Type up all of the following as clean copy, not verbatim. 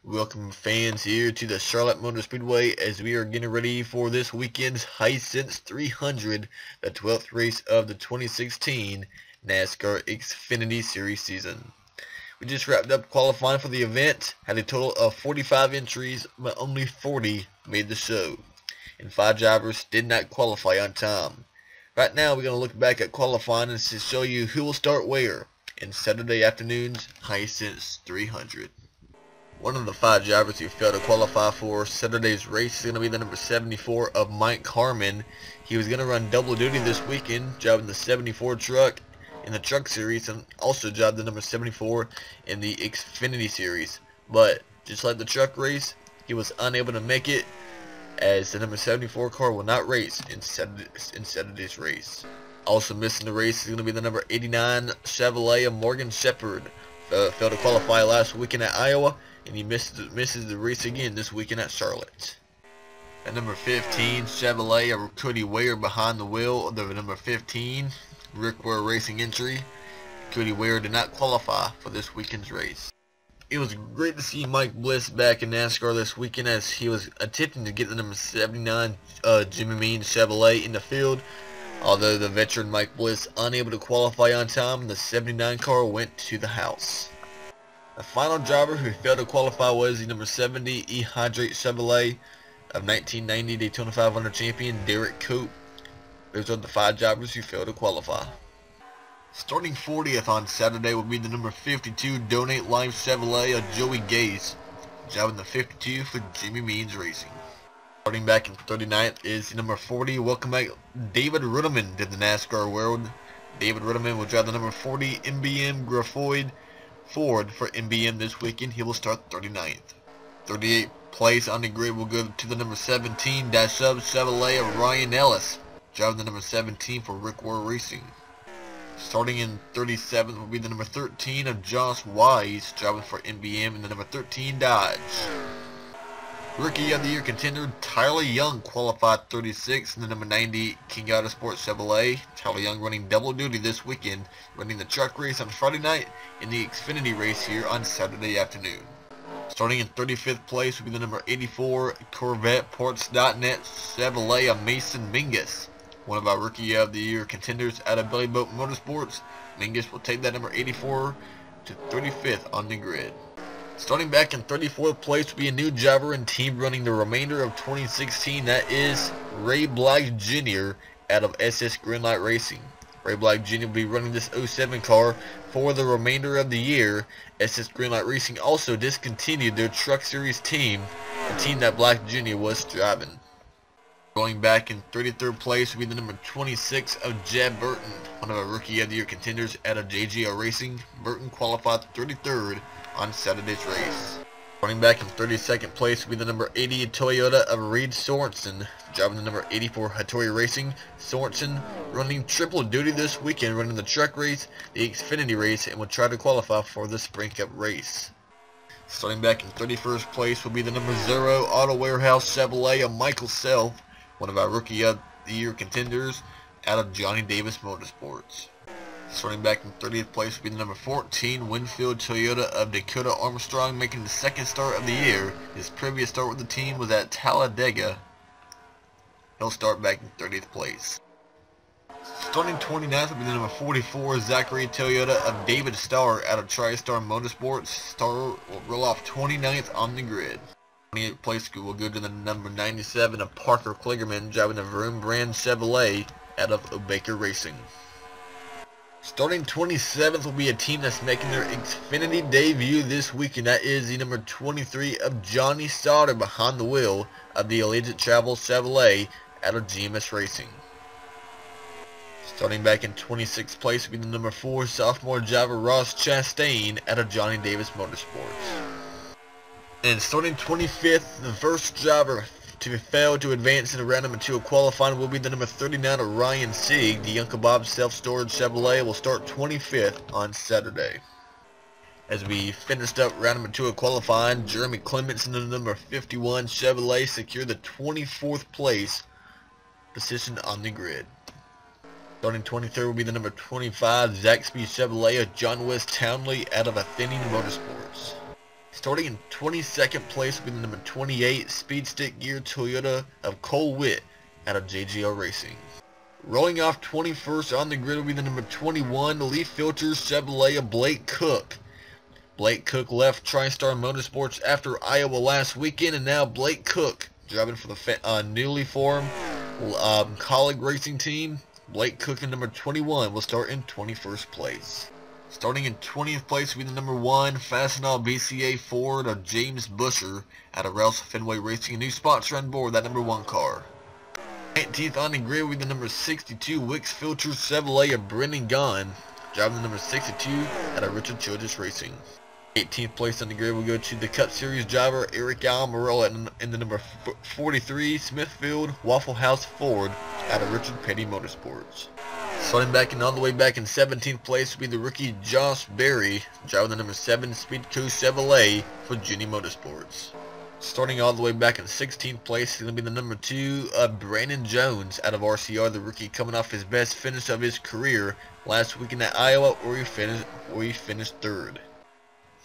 Welcome fans here to the Charlotte Motor Speedway as we are getting ready for this weekend's Hisense 300, the 12th race of the 2016 NASCAR XFINITY Series season. We just wrapped up qualifying for the event, had a total of 45 entries, but only 40 made the show, and 5 drivers did not qualify on time. Right now we're going to look back at qualifying and to show you who will start where in Saturday afternoon's Hisense 300. One of the 5 drivers who failed to qualify for Saturday's race is going to be the number 74 of Mike Harmon. He was going to run double duty this weekend, driving the 74 truck in the truck series and also drive the number 74 in the XFINITY series. But just like the truck race, he was unable to make it as the number 74 car will not race in Saturday's race. Also missing the race is going to be the number 89 Chevrolet of Morgan Shepherd. Failed to qualify last weekend at Iowa, and he misses the race again this weekend at Charlotte. At number 15, Chevrolet of CODY WARE behind the wheel of the number 15 Rick Ware Racing entry. CODY WARE did not qualify for this weekend's race. It was great to see Mike Bliss back in NASCAR this weekend as he was attempting to get the number 79 Jimmy Mean Chevrolet in the field. Although the veteran Mike Bliss unable to qualify on time, the 79 car went to the house. The final driver who failed to qualify was the number 70 E-Hydrate Chevrolet of 1990 Daytona 500 champion DERRIKE. Those are the 5 drivers who failed to qualify. Starting 40th on Saturday will be the number 52 Donate Life Chevrolet of Joey GASE, driving the 52 for Jimmy Means Racing. Starting back in 39th is the number 40 Welcome Back David REUTIMANN to the NASCAR world. David REUTIMANN will drive the number 40 MBM Graffoid Ford for MBM this weekend. He will start 39th. 38th place on the grid will go to the number 17 Dash-Up Chevrolet of Ryan ELLIS, driving the number 17 for Rick Ware Racing. Starting in 37th will be the number 13 of Josh Wise, driving for MBM in the number 13 Dodge. Rookie of the Year contender Tyler Young qualified 36th in the number 90 King Autosport Chevrolet. Tyler Young running double duty this weekend, running the truck race on Friday night and the Xfinity race here on Saturday afternoon. Starting in 35th place will be the number 84 Corvette Parts.net Chevrolet of Mason Mingus. One of our Rookie of the Year contenders out of Belly Boat Motorsports. Mingus will take that number 84 to 35th on the grid. Starting back in 34th place will be a new driver and team running the remainder of 2016. That is Ray Black Jr. out of SS Greenlight Racing. Ray Black Jr. will be running this 07 car for the remainder of the year. SS Greenlight Racing also discontinued their Truck Series team, the team that Black Jr. was driving. Going back in 33rd place will be the number 26 of Jeb Burton, one of our Rookie of the Year contenders out of JGL Racing. Burton qualified 33rd on Saturday's race. Running back in 32nd place will be the number 80 Toyota of Reed Sorenson, driving the number 84 Hattori Racing. Sorenson running triple duty this weekend, running the truck race, the Xfinity race, and will try to qualify for the Spring Cup race. Starting back in 31st place will be the number 0 Auto Warehouse Chevrolet of Michael Self, one of our Rookie of the Year contenders out of Johnny Davis Motorsports. Starting back in 30th place will be the number 14 Winfield Toyota of Dakota Armstrong, making the second start of the year. His previous start with the team was at Talladega. He'll start back in 30th place. Starting 29th will be the number 44 Zachary Toyota of David STARR out of TriStar Motorsports. STARR will roll off 29th on the grid. 28th place will go to the number 97 of Parker KLIGERMAN, driving the Vroom brand Chevrolet out of O'Baker Racing. Starting 27th will be a team that's making their Xfinity debut this weekend. That is the number 23 of Johnny SAUTER behind the wheel of the Allegiant Travel Chevrolet out of GMS Racing. Starting back in 26th place will be the number 4 sophomore driver Ross Chastain out of Johnny Davis Motorsports. And starting 25th, the first driver to fail to advance in the round number 2 of qualifying will be the number 39 of Ryan SIEG. The Uncle Bob Self-Storage Chevrolet will start 25th on Saturday. As we finished up round number 2 of qualifying, Jeremy Clements in the number 51 Chevrolet secured the 24th place position on the grid. Starting 23rd will be the number 25 Zaxby Chevrolet of John West Townley out of Athenian Motorsports. Starting in 22nd place will be the number 28 Speed Stick Gear Toyota of Cole Witt out of JGR Racing. Rolling off 21st on the grid will be the number 21 Leaf Filters Chevrolet of Blake Cook. Blake Cook left TriStar Motorsports after Iowa last weekend, and now Blake Cook driving for the newly formed Colleague Racing team. Blake Cook in number 21 will start in 21st place. Starting in 20th place will be the number 1 Fastenal BCA Ford of James Busher out of Rouse Fenway Racing. A new sponsor on board that number 1 car. 19th on the grid will be the number 62 Wicks Filters Chevrolet of Brendan Gaughan, driving the number 62 out of Richard Childress Racing. 18th place on the grid will go to the Cup Series driver ARIC ALMIROLA in the number 43 Smithfield Waffle House Ford out of Richard Petty Motorsports. Starting back and all the way back in 17th place will be the rookie Josh Berry, driving the number 7 Speedco Chevrolet for Jenny Motorsports. Starting all the way back in 16th place is going to be the number 2 Brandon Jones out of RCR, the rookie coming off his best finish of his career last weekend at Iowa, where he finished 3rd.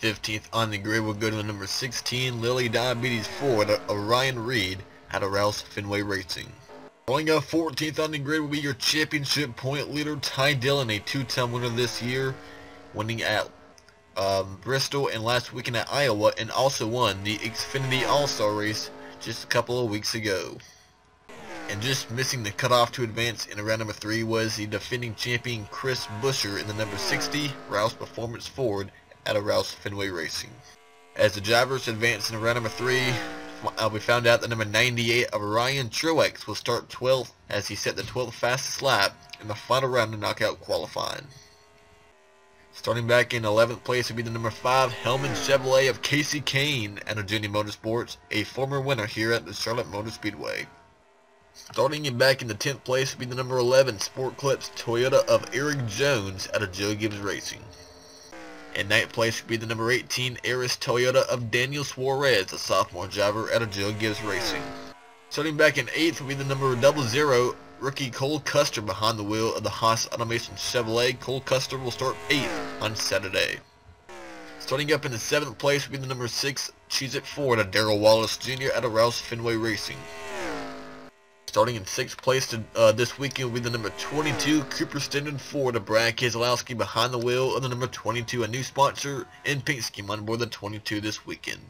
15th on the grid will go to the number 16 Lily Diabetes Ford of Ryan Reed out of Rouse Fenway Racing. Rolling up 14th on the grid will be your championship point leader Ty Dillon, a 2-time winner this year, winning at Bristol and last weekend at Iowa, and also won the XFINITY All-Star race just a couple of weeks ago. And just missing the cutoff to advance in round number 3 was the defending champion Chris Buescher in the number 60 Rouse Performance Ford out of Rouse Fenway Racing. As the drivers advance in round number 3, we found out that number 98 of Ryan TRUEX will start 12th as he set the 12th fastest lap in the final round of knockout qualifying. Starting back in 11th place will be the number 5 Hellman Chevrolet of Casey Kane out of Jenny Motorsports, a former winner here at the Charlotte Motor Speedway. Starting back in the 10th place will be the number 11 Sport Clips Toyota of Eric Jones out of Joe Gibbs Racing. In 9th place will be the number 18 Eris Toyota of Daniel Suarez, a sophomore driver out of Joe Gibbs Racing. Starting back in 8th will be the number 00 rookie Cole Custer behind the wheel of the Haas Automation Chevrolet. Cole Custer will start 8th on Saturday. Starting up in the 7th place will be the number 6 Cheez-It Ford of Darrell Wallace Jr. out of Rouse Fenway Racing. Starting in 6th place this weekend will be the number 22 Cooper Standard Ford of Brad Keselowski behind the wheel of the number 22, a new sponsor in Pink Scheme on board the 22 this weekend.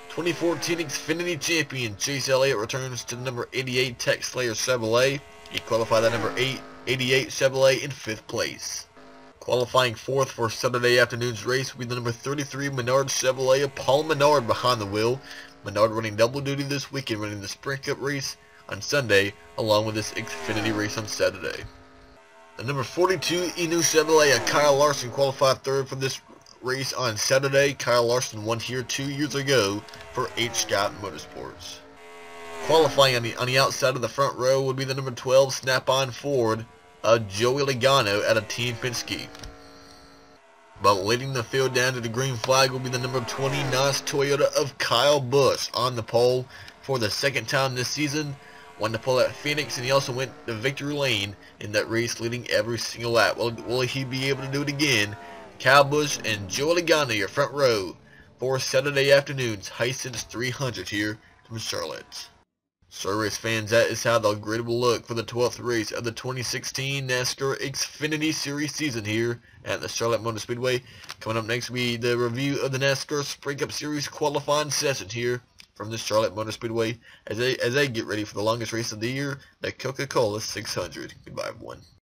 2014 Xfinity champion Chase Elliott returns to the number 88 Tech Slayer Chevrolet. He qualified the number 88 Chevrolet in 5th place. Qualifying 4th for Saturday afternoon's race will be the number 33 Menard Chevrolet of Paul Menard behind the wheel. Menard running double duty this weekend, running the Sprint Cup race on Sunday, along with this Xfinity race on Saturday. The number 42 Inu Chevrolet of Kyle Larson qualified 3rd for this race on Saturday. Kyle Larson won here 2 years ago for H. Scott Motorsports. Qualifying on the outside of the front row would be the number 12 Snap-on Ford of Joey Logano out of Team Penske. But leading the field down to the green flag will be the number 20 NAS Toyota of Kyle Busch on the pole for the 2nd time this season. Won the pole at Phoenix, and he also went to victory lane in that race, leading every single lap. Will he be able to do it again? Kyle Busch and Joe Logano, your front row for Saturday afternoon's Hisense 300 here from Charlotte. So race fans, that is how the grid will look for the 12th race of the 2016 NASCAR Xfinity Series season here at the Charlotte Motor Speedway. Coming up next will be the review of the NASCAR Sprint Cup Series qualifying session here from the Charlotte Motor Speedway as they get ready for the longest race of the year, the Coca-Cola 600. Goodbye, everyone.